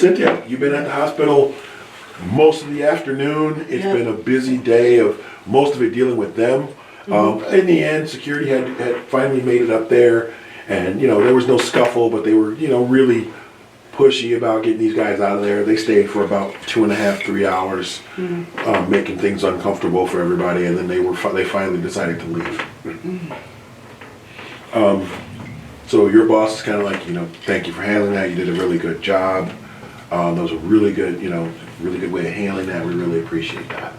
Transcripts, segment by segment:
Cynthia, you've been at the hospital most of the afternoon. It's been a busy day of most of it dealing with them. In the end, security had finally made it up there, and there was no scuffle, but they were really pushy about getting these guys out of there. They stayed for about 2.5, 3 hours, making things uncomfortable for everybody, and then they finally decided to leave. So your boss is kind of like, thank you for handling that. You did a really good job. That was a really good, really good way of handling that. We really appreciate that.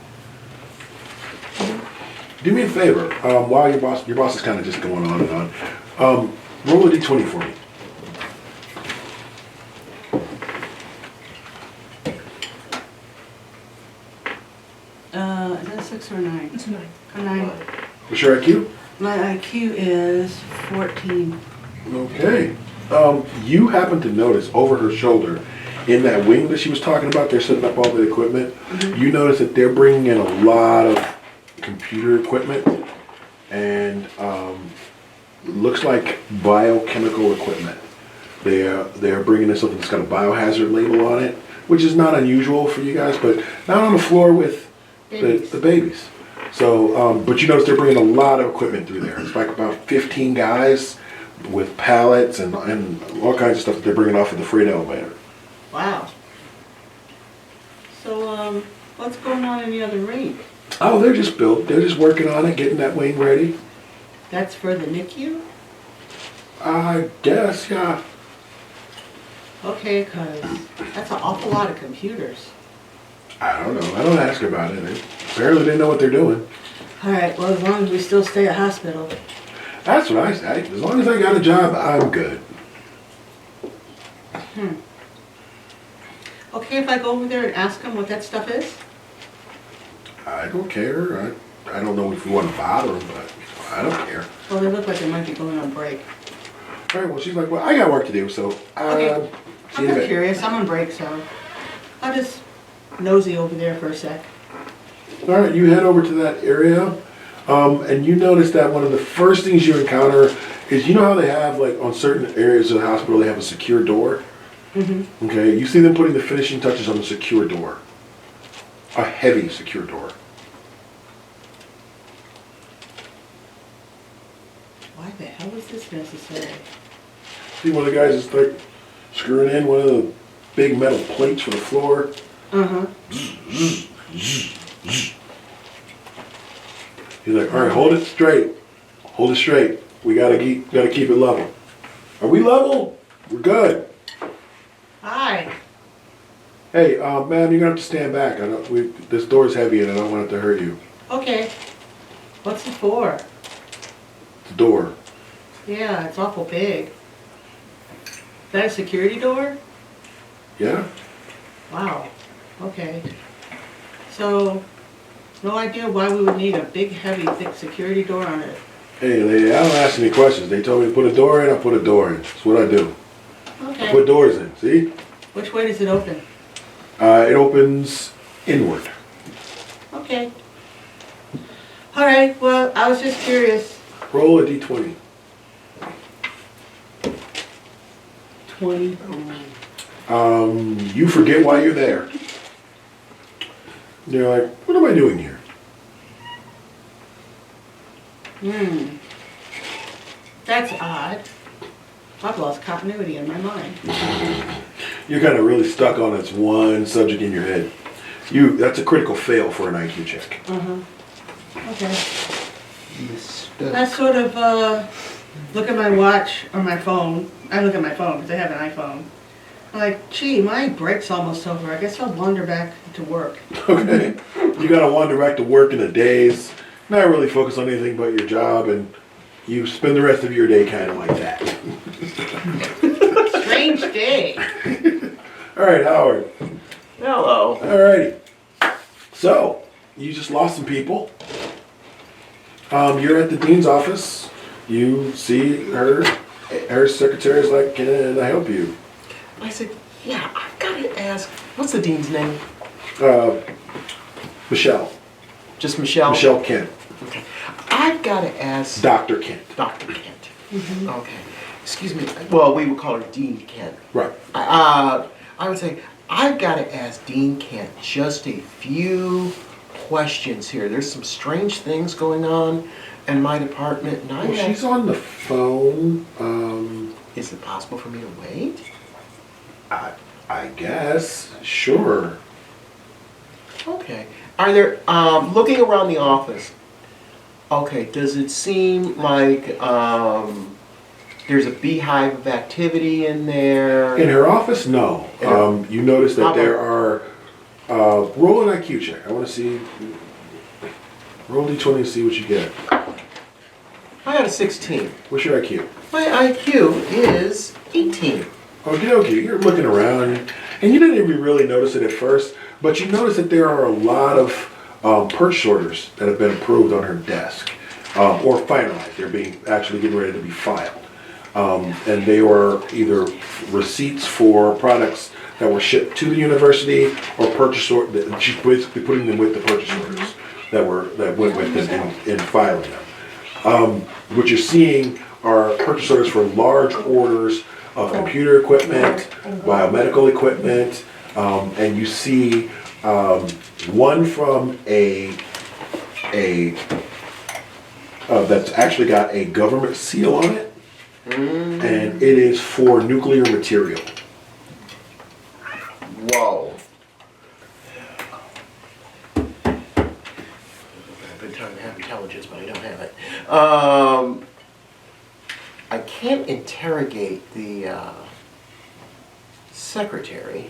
Do me a favor, while your boss is kind of just going on and on, roll a d20 for me. Is that a 6 or a 9? It's a 9. A 9. What's your IQ? My IQ is 14. Okay. You happen to notice over her shoulder, in that wing that she was talking about, they're setting up all the equipment. You notice that they're bringing in a lot of computer equipment and looks like biochemical equipment. They're bringing in something that's got a biohazard label on it, which is not unusual for you guys, but not on the floor with the babies. So, but you notice they're bringing a lot of equipment through there. It's like about 15 guys with pallets and all kinds of stuff that they're bringing off of the freight elevator. Wow. So, what's going on in the other ring? Oh, they're just working on it, getting that wing ready. That's for the NICU? I guess, yeah. Okay, because that's an awful lot of computers. I don't know. I don't ask about it. Apparently they know what they're doing. Alright, well, as long as we still stay at hospital. That's what I say. As long as I got a job, I'm good. Okay, if I go over there and ask them what that stuff is? I don't care. I don't know if you want to bother them, but I don't care. Well, they look like they might be going on break. All right, well, she's like, well, I got work to do, so Okay. see you in I'm a bit. curious. I'm on break, so I'll just nosy over there for a sec. All right, you head over to that area, and you notice that one of the first things you encounter is, how they have, like, on certain areas of the hospital, they have a secure door? Okay, you see them putting the finishing touches on the secure door. A heavy secure door. Why the hell is this necessary? See one of the guys is like screwing in one of the big metal plates for the floor. He's like, all right, hold it straight. Hold it straight. We gotta keep it level. Are we level? We're good. Hi. Hey, ma'am, you're gonna have to stand back. This door's heavy and I don't want it to hurt you. Okay. What's it for? The door. Yeah, it's awful big. Is that a security door? Yeah? Wow. Okay. So, no idea why we would need a big, heavy, thick security door on it. Hey, lady, I don't ask any questions. They told me to put a door in, I put a door in. That's what I do. I Okay. put doors in, see? Which way does it open? It opens inward. Okay. Alright, well, I was just curious. Roll a d20. 20. You forget why you're there. You're like, what am I doing here? That's odd. I've lost continuity in my mind. You're kind of really stuck on this one subject in your head. That's a critical fail for an IQ check. Okay. I sort of look at my watch or my phone. I look at my phone because I have an iPhone. I'm like, gee, my break's almost over. I guess I'll wander back to work. Okay. You gotta wander back to work in a daze, not really focus on anything but your job, and you spend the rest of your day kind of like that. Strange day. All right, Howard. Hello. All righty. So, you just lost some people. You're at the dean's office. You see her secretary's like, can I help you? I said, yeah, I've got to ask, what's the dean's name? Michelle. Just Michelle? Michelle Kent. Okay. I've got to ask... Dr. Kent. Dr. Kent. Okay. Excuse me. Well, we would call her Dean Kent. Right. I would say, I've got to ask Dean Kent just a few questions here. There's some strange things going on in my department, and Well, she's on the phone. Is it possible for me to wait? I guess. Sure. Okay. Are there, looking around the office, okay, does it seem like there's a beehive of activity in there? In her office, no. You notice that there are, roll an IQ check. I want to see, roll D20 and see what you get. I got a 16. What's your IQ? My IQ is 18. Okay, you're looking around, and you didn't even really notice it at first, but you notice that there are a lot of purchase orders that have been approved on her desk, or finalized. They're actually getting ready to be filed. And they are either receipts for products that were shipped to the university or purchase orders. She's basically putting them with the purchase orders that went with them in filing them. What you're seeing are purchase orders for large orders of computer equipment, biomedical equipment, and you see one from that's actually got a government seal on it, and it is for nuclear material. Whoa. I've been trying to have intelligence, but I don't have it. I can't interrogate the secretary.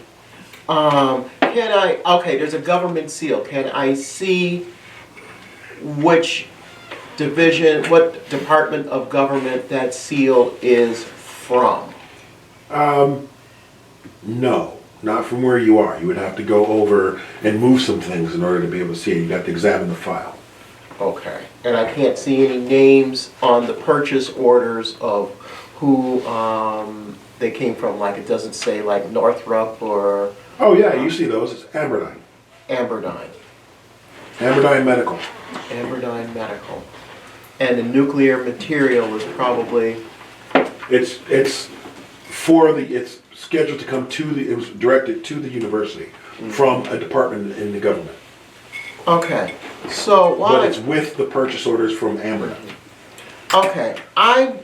Can I, okay, there's a government seal. Can I see which division, what department of government that seal is from? No, not from where you are. You would have to go over and move some things in order to be able to see it. You'd have to examine the file. Okay. And I can't see any names on the purchase orders of who they came from, like it doesn't say like Northrop or... Oh yeah, you see those. It's Amberdyne. Amberdyne. Amberdyne Medical. Amberdyne Medical. And the nuclear material is probably... It's scheduled to come it was directed to the university from a department in the government. Okay. So why... But it's with the purchase orders from Amberdyne. Okay. I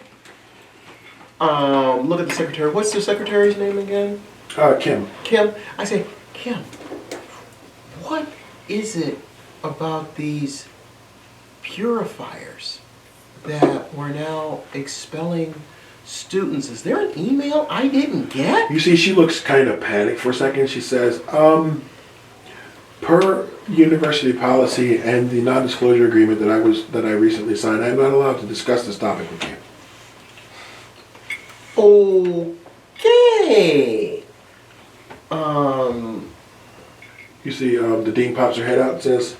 look at the secretary. What's the secretary's name again? Kim. Kim. I say, Kim, what is it about these purifiers that we're now expelling students? Is there an email I didn't get? You see, she looks kind of panicked for a second. She says, per university policy and the non-disclosure agreement that I recently signed, I'm not allowed to discuss this topic with you. Okay. You see, the dean pops her head out and says,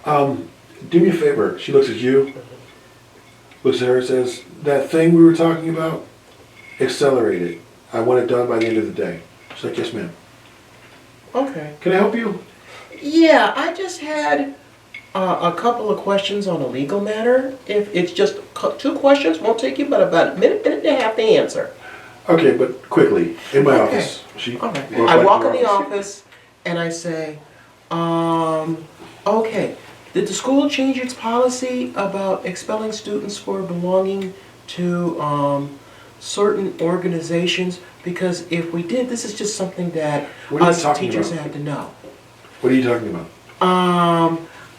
do me a favor. She looks at you, looks at her and says, that thing we were talking about, accelerate it. I want it done by the end of the day. She's like, yes, ma'am. Okay. Can I help you? Yeah, I just had a couple of questions on a legal matter. If it's just 2 questions, won't take you but about a minute and a half to answer. Okay, but quickly, in my Okay. office. Okay. I walk in the office and I say, okay, did the school change its policy about expelling students for belonging to certain organizations? Because if we did, this is just something that What are you us talking teachers about? have to know. What are you talking about?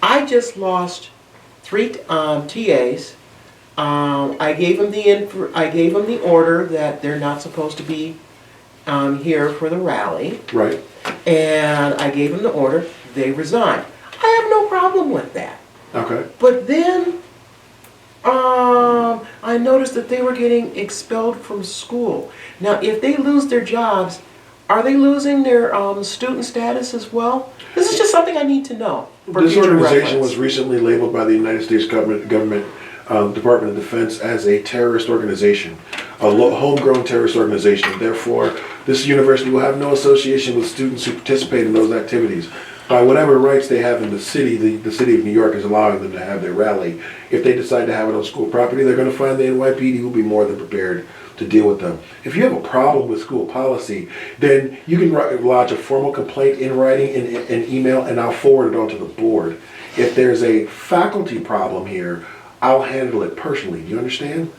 I just lost 3 TAs. I gave them the order that they're not supposed to be here for the rally, Right. and I gave them the order. They resigned. I have no problem with that. Okay. But then I noticed that they were getting expelled from school. Now, if they lose their jobs, are they losing their student status as well? This is just something I need to know for This future organization reference. was recently labeled by the United States government Department of Defense as a terrorist organization, a homegrown terrorist organization. Therefore, this university will have no association with students who participate in those activities. By whatever rights they have in the city, the city of New York is allowing them to have their rally. If they decide to have it on school property, they're going to find the NYPD will be more than prepared to deal with them. If you have a problem with school policy, then you can lodge a formal complaint in writing in an email, and I'll forward it on to the board. If there's a faculty problem here, I'll handle it personally. Do you understand?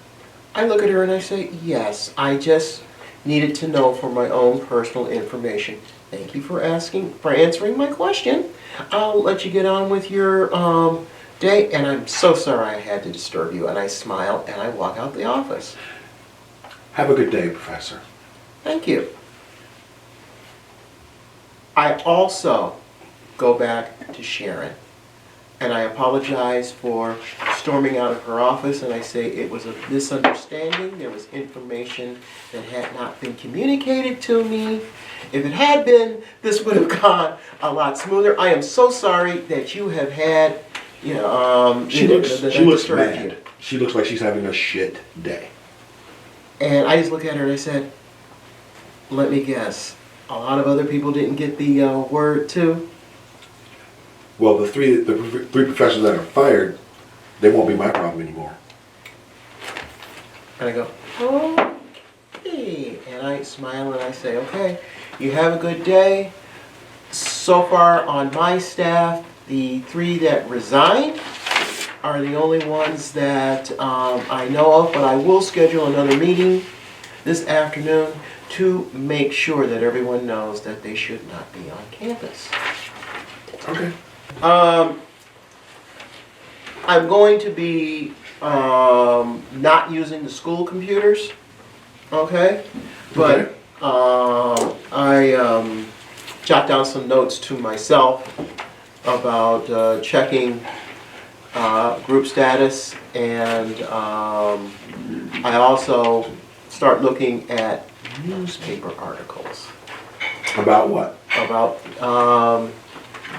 I look at her and I say, yes, I just needed to know for my own personal information. Thank you for answering my question. I'll let you get on with your day, and I'm so sorry I had to disturb you. And I smile and I walk out the office. Have a good day, Professor. Thank you. I also go back to Sharon, and I apologize for storming out of her office, and I say it was a misunderstanding. There was information that had not been communicated to me. If it had been, this would have gone a lot smoother. I am so sorry that you have had, She looks disturbed mad. you. She looks like she's having a shit day. And I just look at her and I said, let me guess, a lot of other people didn't get the word too? Well, the three professors that are fired, they won't be my problem anymore. And I go, okay. And I smile and I say, okay, you have a good day. So far on my staff, the 3 that resigned are the only ones that I know of, but I will schedule another meeting this afternoon to make sure that everyone knows that they should not be on campus. Okay. I'm going to be not using the school computers, okay? But I jot down some notes to myself about checking group status, and I also start looking at newspaper articles. About what? About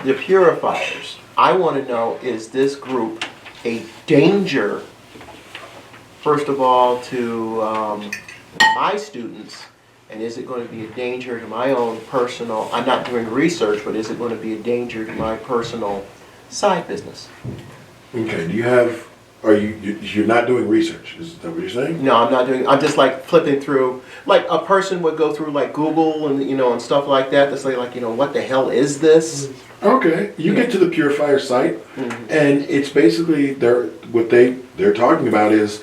the purifiers. I want to know, is this group a danger, first of all, to my students, and is it going to be a danger to my own personal, I'm not doing research, but is it going to be a danger to my personal side business? Okay, do you have, you're not doing research, is that what you're saying? No, I'm not doing, I'm just like flipping through, like a person would go through like Google and, and stuff like that, to say like, what the hell is this? Okay, you get to the purifier site, and it's basically, what they're talking about is,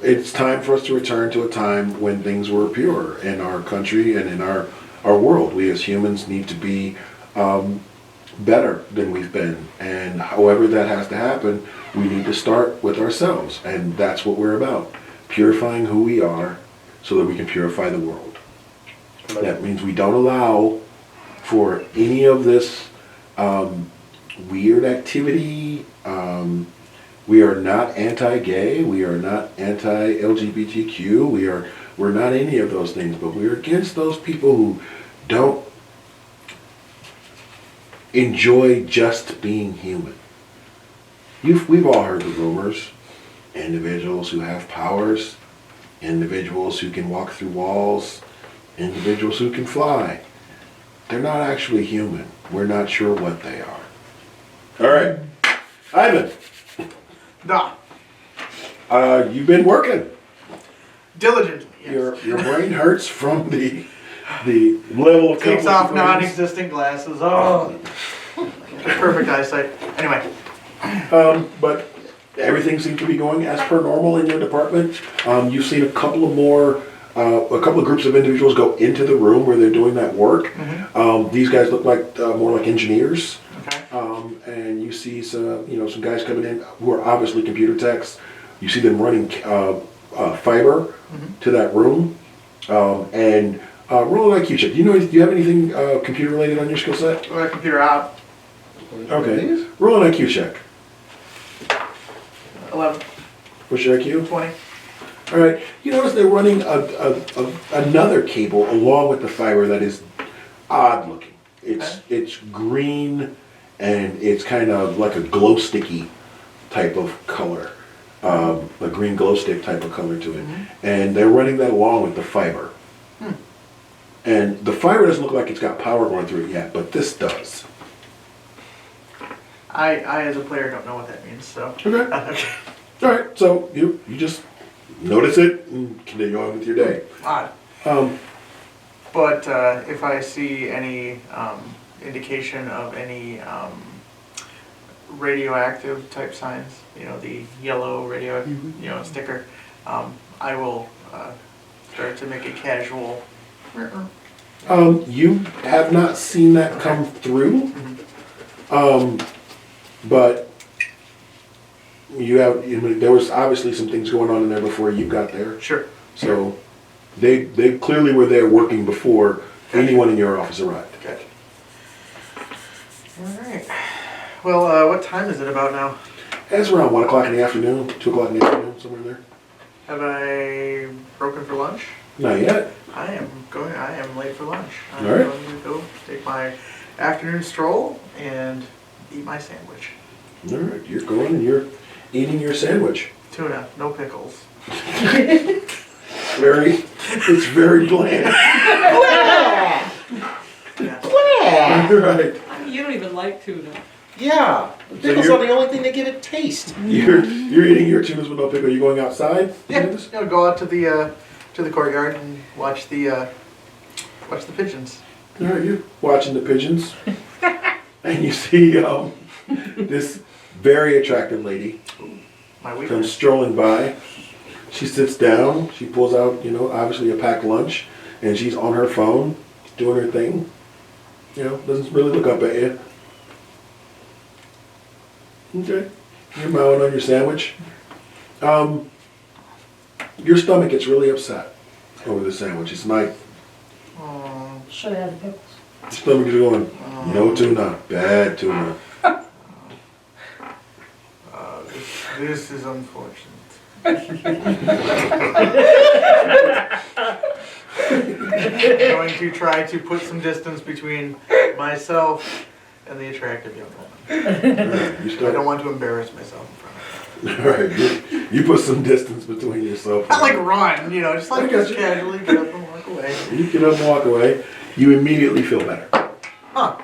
it's time for us to return to a time when things were pure in our country and in our world. We as humans need to be better than we've been, and however that has to happen, we need to start with ourselves, and that's what we're about, purifying who we are so that we can purify the world. That means we don't allow for any of this weird activity. We are not anti-gay, we are not anti-LGBTQ, we're not any of those things, but we're against those people who don't enjoy just being human. We've all heard the rumors. Individuals who have powers, individuals who can walk through walls, individuals who can fly. They're not actually human. We're not sure what they are. All right, Ivan. Nah, You've been working. diligently, yes. Your brain hurts from the level of Takes off complex non-existent glasses. Oh, perfect eyesight. Anyway, but everything seems to be going as per normal in your department. You've seen a couple of groups of individuals go into the room where they're doing that work. These guys look like more like engineers. okay. And you see some guys coming in who are obviously computer techs. You see them running fiber to that room. And roll an IQ check. Do you have anything computer related on your skill set? Well, computer out. Okay. Roll an IQ check. 11, What's your IQ? 20. All right. You notice they're running another cable along with the fiber that is odd looking. It's green and it's kind of like a glow sticky type of color, a green glow stick type of color to it, and they're running that along with the fiber. And the fiber doesn't look like it's got power going through it yet, but this does. I as a player don't know what that means, so. Okay. Okay. All right. So you just notice it and continue on with your day. Odd. Um, But if I see any indication of any radioactive type signs, you know, the yellow radioactive, sticker, I will start to make a casual. you have not seen that come through, but there was obviously some things going on in there before you got there. Sure. So they clearly were there working before anyone in your office arrived. Gotcha. All right. Well, what time is it about now? It's around 1 o'clock in the afternoon, 2 o'clock in the afternoon, somewhere in there. Have I broken for lunch? Not yet. I am late for lunch. I'm All right. going to go take my afternoon stroll and eat my sandwich. All right, you're going and you're eating your sandwich. Tuna, no pickles. It's very bland. Yes. Yeah. Right. I mean, you don't even like tuna. Yeah. Pickles you're- are the only thing that give it taste. You're eating your tunas with no pickle. Are you going outside? Yeah, just go out to the courtyard and watch the pigeons. All right, you're watching the pigeons, and you see this very attractive lady My comes weakness. strolling by. She sits down. She pulls out, obviously a packed lunch, and she's on her phone doing her thing. Doesn't really look up at you. Okay, you're mowing on your sandwich. Your stomach gets really upset over the sandwich. It's like Oh, Should have had the pickles. your stomach is going, no tuna, bad tuna. this is unfortunate. I'm going to try to put some distance between myself and the attractive young woman. All right, you I start. don't want to embarrass myself in front of her. All right, you put some distance between yourself. Not like run, just I like got just you. casually get up and walk away. You get up and walk away. You immediately feel better. Huh.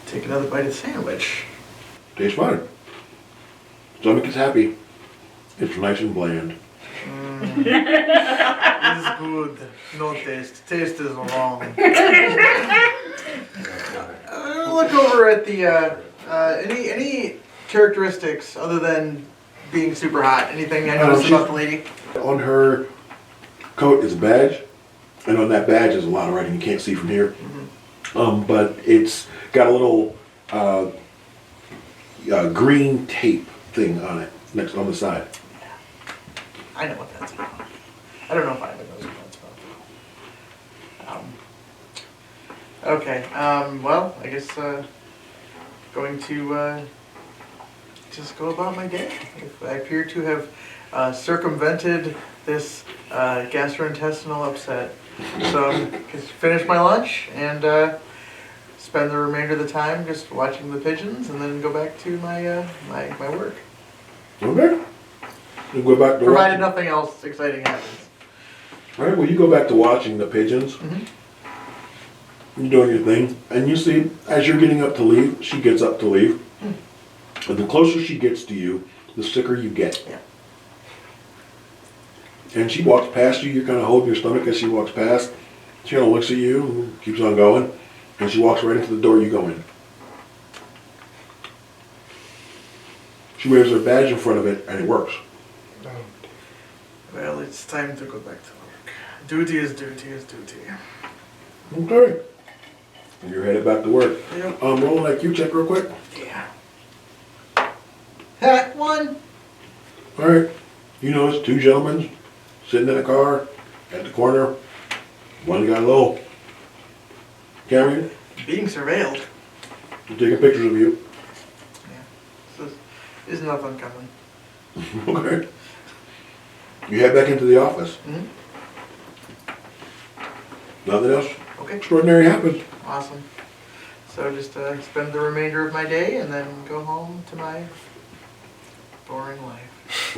Take another bite of the sandwich. Tastes fine. Stomach is happy. It's nice and bland. It is good. No taste. Taste is wrong. Look over at the any characteristics other than being super hot. Anything I noticed about the lady? On her coat is a badge, and on that badge is a lot of writing you can't see from here. But it's got a little green tape thing on it next on the side. I know what that's about. I don't know if I even know what that's about. Okay. Well, I guess going to just go about my day. If I appear to have circumvented this gastrointestinal upset, so just finish my lunch and spend the remainder of the time just watching the pigeons, and then go back to my my work. Okay. You go back to Provided watching. nothing else exciting happens. All right. Well, you go back to watching the pigeons. Mhm. You're doing your thing, and you see as you're getting up to leave, she gets up to leave. And the closer she gets to you, the sicker you get. Yeah. And she walks past you. You're kind of holding your stomach as she walks past. She kind of looks at you and keeps on going. And she walks right into the door you go in. She waves her badge in front of it, and it works. Well, it's time to go back to work. Duty is duty is duty. Okay. And you're headed back to work. Yep. Roll an IQ check real quick. Yeah. That one. All right. You notice two gentlemen sitting in a car at the corner. One got a little camera. Being surveilled. They're taking pictures of you. This is nothing coming. Okay. You head back into the office. Mhm. Nothing else Okay. extraordinary happened. Awesome. So just spend the remainder of my day and then go home to my boring life.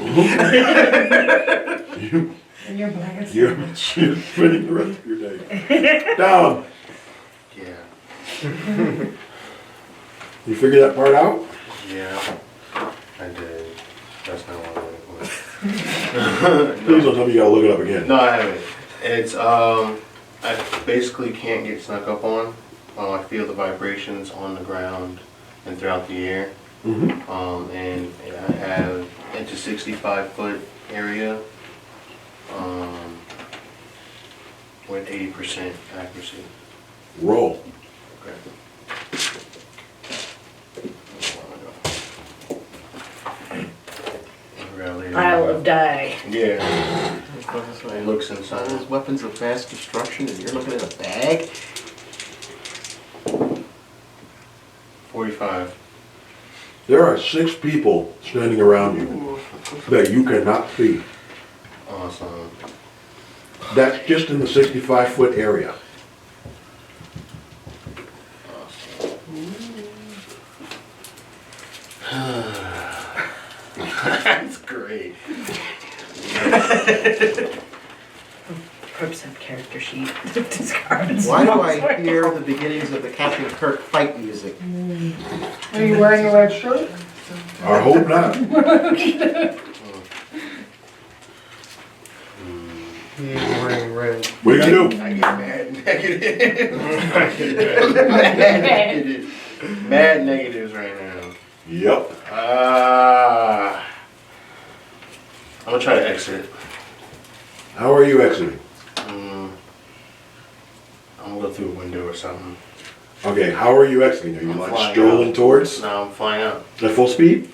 You, And your blanket you're, sandwich. you're spending the rest of your day. Dom, Yeah, you figure that part out? yeah, I did. That's not what it was. Please don't tell me you gotta look it up again. No, I haven't. It's, I basically can't get snuck up on. I feel the vibrations on the ground and throughout the air. Mm-hmm. And I have, it's a 65-foot area, with 80% accuracy. Roll. Okay. Isle of Die. Yeah, it looks All inside. those weapons of mass destruction, and you're looking at a bag? 45. There are 6 people standing around you that you cannot see. Awesome. That's just in the 65-foot area. That's great. Perps have character sheet. Discards. Why do I hear the beginnings of the Captain Kirk fight music? Are you wearing a red shirt? I hope not. He is wearing red. What are you gonna do? I get mad negative. Mad negative. Mad negatives right now. Yep. I'm gonna try to exit. How are you exiting? I'm gonna go through a window or something. Okay, how are you exiting? Are you I'm like flying strolling out. towards Now I'm flying out. at full speed?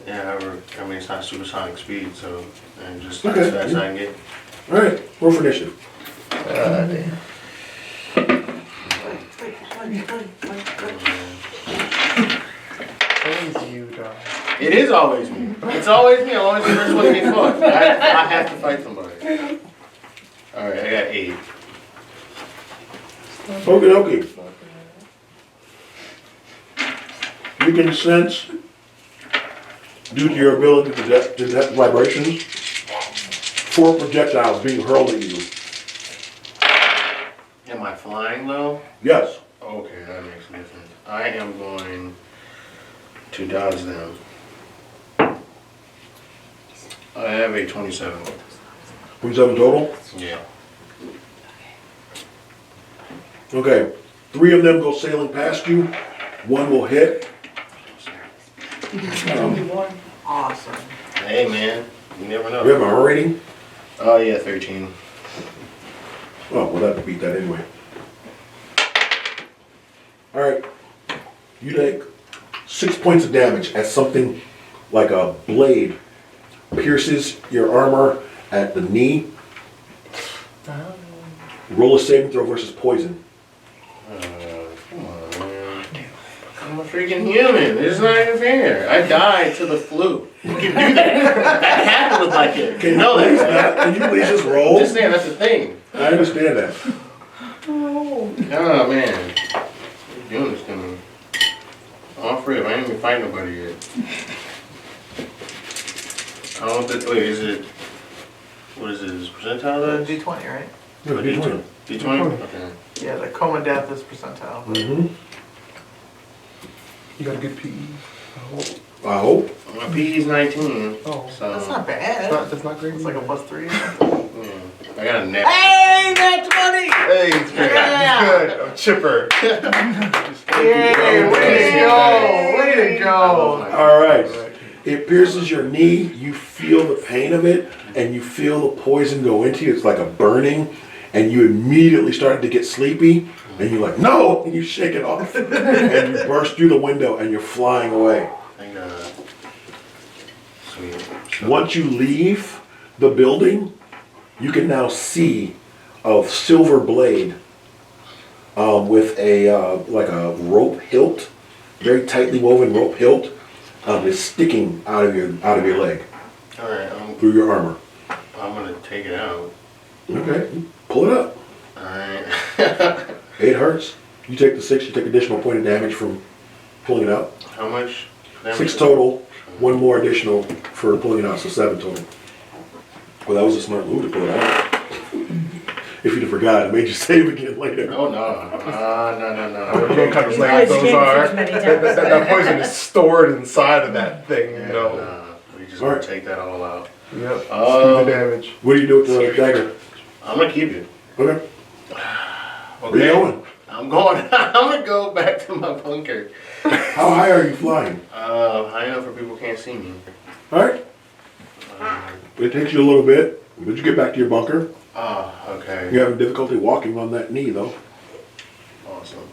Yeah, however, I mean, it's not supersonic speed, so, and just Okay. as fast as I can get. All right, roll for initiative. Always you, dog. It is always me. It's always me. I'm always the first one to get fought. I have to fight somebody. Alright, I got 8. Okie dokie. You can sense, due to your ability to detect vibrations, 4 projectiles being hurled at you. Am I flying though? Yes. Okay, that makes a difference. I am going to dodge them. I have a 27. 27 total? Yeah. Okay. 3 of them go sailing past you. 1 will hit. Awesome. Hey man, you never know. You have an R rating? Oh yeah, 13. Oh, we'll have to beat that anyway. Alright. You take 6 points of damage as something like a blade pierces your armor at the knee. Roll a saving throw versus poison. Come on, man. I'm a freaking human. This is not even fair. I died to the flu. You can do that. That happened with my kid. Can you know please that, not? Can you please just right? roll? Just saying, that's the thing. I understand that. Oh man. You're doing this to me. I'm afraid I ain't even fight nobody yet. I don't think, wait, is it, what is it, is it percentile dice? D20, right? Yeah, D20. D20? Okay. Yeah, the coma death is percentile. Mm-hmm. You got a good PE. I hope. My PE's 19, Oh. so. That's not bad. That's not great. It's like a +3 or something. Yeah. I got a net. Hey, that's 20! Hey, it's great. Yeah. It's good. I'm chipper. Yay, way to go! Way to I go! love my- All right. It pierces your knee. You feel the pain of it, and you feel the poison go into you. It's like a burning, and you immediately start to get sleepy, and you're like, no! And you shake it off, and you burst through the window, and you're flying away. Thank God. Sweet. So- Once you leave the building, you can now see a silver blade with a like a rope hilt, very tightly woven rope hilt, is sticking out of your leg Alright, through your armor. I'm gonna take it out. Okay, pull it up. Alright. 8 hurts. You take the 6. You take additional point of damage from pulling it out. How much? 6 total. 1 more additional for pulling it out, so 7 total. Well, that was a smart move to pull it out. If you'd have forgot, it made you save again later. Oh, no. You can't cut his He's leg, played those games are. as many That, times. that poison is stored inside of that thing, you know. We just All gonna right. take that all out. Yep. Do Um, the damage. What do you do with the dagger? I'm gonna keep it. Okay. Okay. Where you going? I'm going. I'm gonna go back to my bunker. How high are you flying? High enough where people can't see me. Alright. It takes you a little bit, but you get back to your bunker. Okay. You're having difficulty walking on that knee, though. Awesome.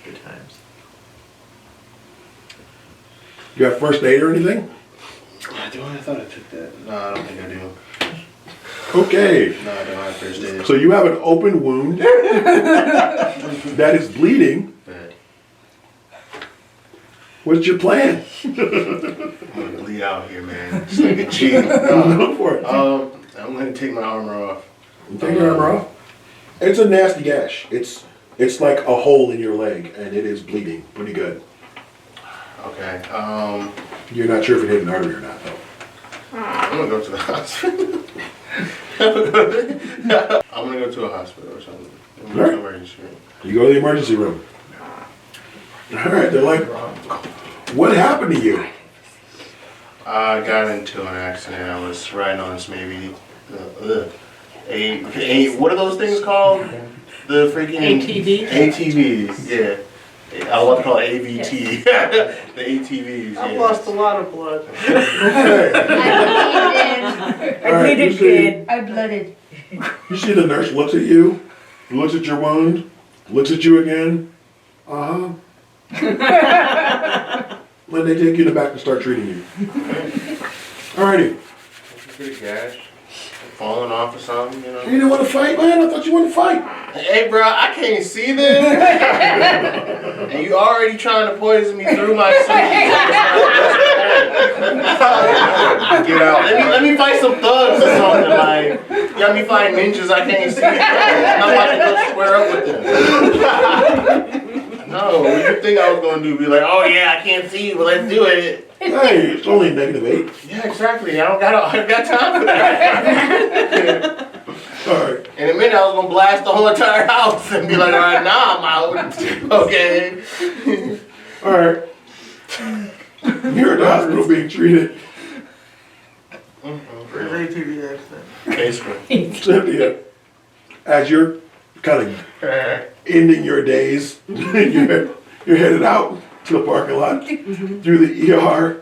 Good times. You have first aid or anything? Do I? I thought I took that. No, I don't think I do. Okay. No, I don't have first aid. So you have an open wound that is bleeding. Bad. What's your plan? I'm gonna bleed out here, man. It's like a G. Go for it. I'm gonna take my armor off. Take your armor off. It's a nasty gash. It's like a hole in your leg, and it is bleeding pretty good. Okay. You're not sure if it hit an artery or not, though. I'm gonna go to the hospital. I'm gonna go to a hospital or something. Alright. Emergency room. You go to the emergency room. All right. They're like, "What happened to you?" I got into an accident. I was riding on this maybe what are those things called? The freaking ATVs? ATVs, yeah. I want to call it AVT. The ATVs. I've yeah. lost a lot of blood. Hey. All right, you see- I blooded. You see the nurse looks at you, looks at your wound, looks at you again. Uh-huh. Then they take you to the back and start treating you. Alrighty. Pretty gash. Falling off or something, you know. You didn't want to fight, man? I thought you wanted to fight. Hey, bro, I can't see this. And you already trying to poison me through my suit. Get out. Let me fight some thugs or something. Like, you got me fighting ninjas I can't see. I'm about to go square up with them. No, what you think I was going to do? Be like, oh yeah, I can't see you, but let's do it. Hey, it's only -8. Yeah, exactly. I don't got time for that. Alright. In a minute, I was gonna blast the whole entire house and be like, all right, now I'm out. Okay. Alright. You're at the hospital being treated. Where's ATV accident? Basically. Cynthia, as you're kind of ending your days, you're headed out to the parking lot through the ER.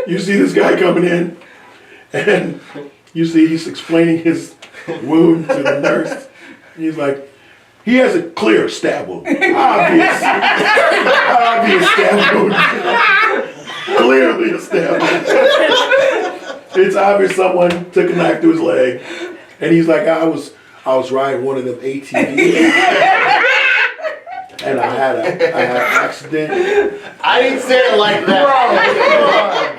You see this guy coming in, and you see he's explaining his wound to the nurse. He's like, he has a clear stab wound. Obvious stab wound. Clearly a stab wound. It's obvious someone took a knife to his leg, and he's like, I was riding one of them ATVs. And I had an accident. I didn't say it like that.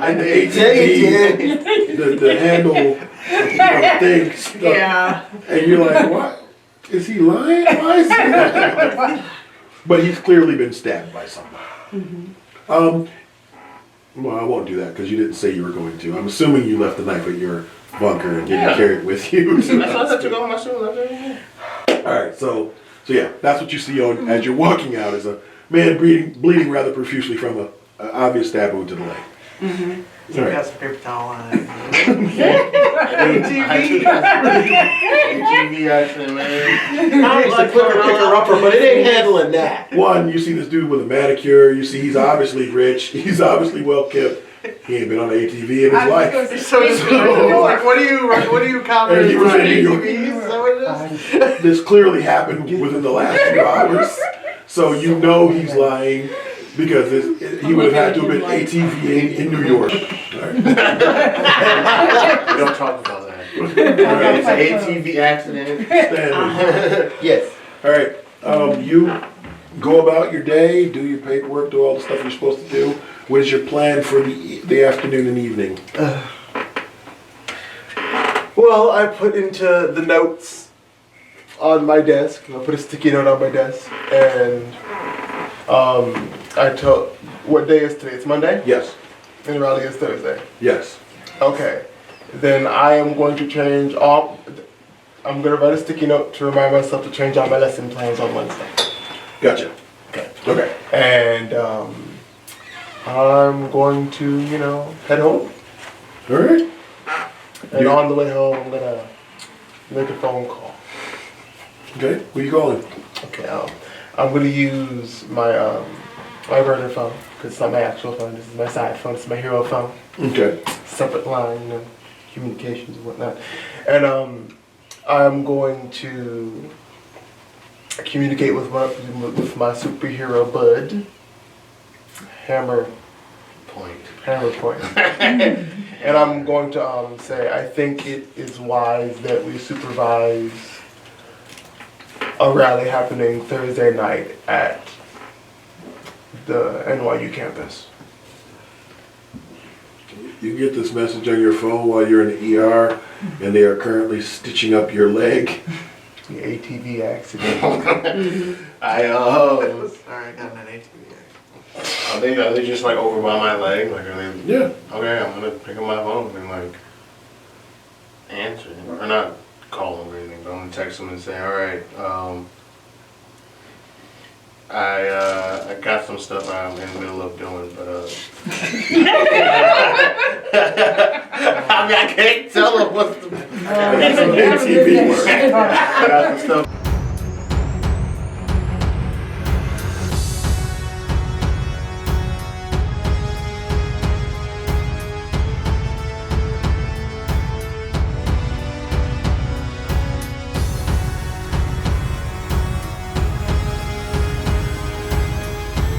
And the ATV, the handle, thing stuck. Yeah. And you're like, what? Is he lying? Why is he lying? But he's clearly been stabbed by someone. Well, I won't do that because you didn't say you were going to. I'm assuming you left the knife at your bunker and didn't carry it with you. That's why I took off my suit and left it. All right, so yeah, that's what you see on as you're walking out is a man bleeding rather profusely from a obvious stab wound to the leg. You got some paper towel on it. ATV accident, man. I used to clicker picker upper, but it ain't handling that. One, you see this dude with a manicure. You see he's obviously rich. He's obviously well kept. He ain't been on an ATV in his life. So what do you comment And he was in New York. ATVs? Is that what it is? This clearly happened within the last few hours, so you know he's lying because he would have had to have been ATVing in New York. All We don't talk about that. Okay, it's an ATV accident. right. Yes. All right. You go about your day, do your paperwork, do all the stuff you're supposed to do. What is your plan for the afternoon and evening? Well, I put into the notes on my desk. I put a sticky note on my desk, and I told. What day is today? It's Monday, Yes. and the rally is Thursday. Yes. Okay. Then I am going to change all. I'm going to write a sticky note to remind myself to change all my lesson plans on Wednesday. Gotcha. Okay. Okay. And I'm going to, head home All right. And on the way home, I'm gonna make a phone call. Okay. Who you calling? Okay, I'm gonna use my my burner phone because it's not my actual phone. This is my side phone. It's my hero phone. Okay. Separate line, communications and whatnot. And I'm going to communicate with my superhero bud, Hammer Point. Point. And I'm going to say I think it is wise that we supervise a rally happening Thursday night at the NYU campus. You get this message on your phone while you're in the ER, and they are currently stitching up your leg. The ATV accident. I Sorry, I got an ATV. are they just like over by my leg? Like are they? Yeah. Okay, I'm gonna pick up my phone and like answer him. Or not call him or anything, but I'm gonna text him and say, alright, I got some stuff I'm in the middle of doing, but I mean I can't tell him what's the ATV work. I got some stuff